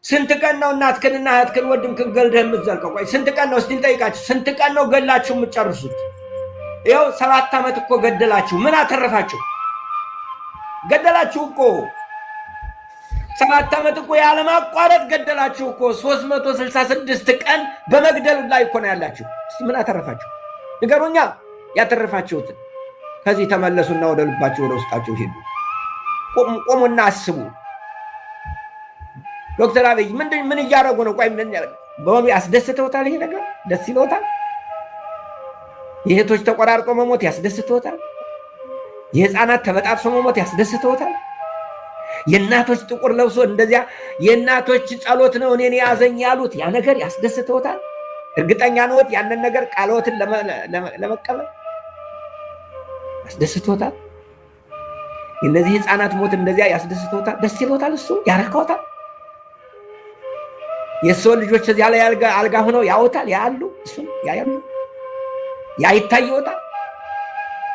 ስንት ቀን ነው እናትክንና እህትክን ወንድምህን ገልደህ የምትዘልቀው? ቆይ ስንት ቀን ነው እስቲ እንጠይቃችሁ። ስንት ቀን ነው ገላችሁ የምትጨርሱት? ይኸው 7 ዓመት እኮ ገደላችሁ። ምን አተረፋችሁ? ገደላችሁ እኮ 7 ዓመት እኮ ያለማቋረጥ ገደላችሁ እኮ። 366 ቀን በመግደል ላይ እኮ ነው ያላችሁ። እስቲ ምን አተረፋችሁ ንገሩኛ። ያተረፋችሁትን ከዚህ ተመለሱና ወደ ልባችሁ ወደ ውስጣችሁ ሄዱ። ቆሙና አስቡ። ዶክተር አብይ ምን እያደረጉ ነው? ቆይ ምን በሆኑ ያስደስተውታል? ይሄ ነገር ደስ ይለውታል? የእህቶች ተቆራርጦ መሞት ያስደስተውታል? የህፃናት ተበጣጥሶ መሞት ያስደስተውታል? የእናቶች ጥቁር ለብሶ እንደዚያ የእናቶች ጸሎት ነው እኔን ያዘኝ ያሉት ያ ነገር ያስደስተውታል? እርግጠኛ ነዎት ያንን ነገር ቃልዎትን ለመቀበል ያስደስተውታል? የእነዚህ ህፃናት ሞት እንደዚያ ያስደስተውታል? ደስ ይለውታል? እሱ ያረካውታል? የሰው ልጆች እዚያ ላይ አልጋ ሆነው ያውታል? ያሉ እሱ ያያሉ? ያ ይታየውታል?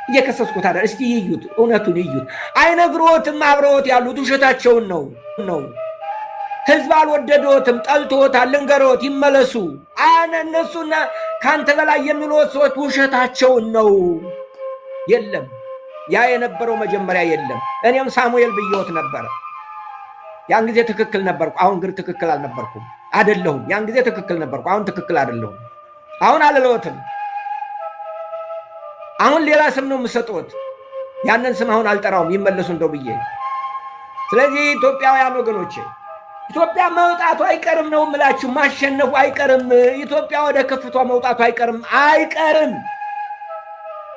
እየከሰስኩት አይደል? እስቲ ይዩት፣ እውነቱን ይዩት። አይነግሮትም። አብረውት ያሉት ውሸታቸውን ነው። ህዝብ አልወደዶትም፣ ጠልቶታል። ልንገሮት፣ ይመለሱ። እነሱና ካንተ በላይ የሚሉት ሰዎች ውሸታቸውን ነው። የለም ያ የነበረው መጀመሪያ የለም። እኔም ሳሙኤል ብየውት ነበረ። ያን ጊዜ ትክክል ነበርኩ፣ አሁን ግን ትክክል አልነበርኩም። አይደለሁም። ያን ጊዜ ትክክል ነበርኩ፣ አሁን ትክክል አይደለሁም። አሁን አልለወትም። አሁን ሌላ ስም ነው የምሰጡት። ያንን ስም አሁን አልጠራውም፣ ይመለሱ እንደው ብዬ። ስለዚህ ኢትዮጵያውያን ወገኖቼ ኢትዮጵያ መውጣቱ አይቀርም ነው የምላችሁ። ማሸነፉ አይቀርም። ኢትዮጵያ ወደ ከፍቷ መውጣቱ አይቀርም።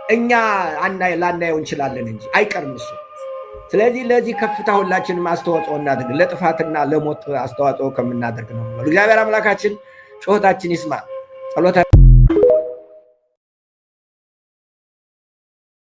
እኛ ላናየው እንችላለን እንጂ አይቀርም እሱ። ስለዚህ ለዚህ ከፍታ ሁላችንም አስተዋጽኦ እናድርግ። ለጥፋትና ለሞት አስተዋጽኦ ከምናደርግ ነው። እግዚአብሔር አምላካችን ጩኸታችን ይስማ። ጸሎታ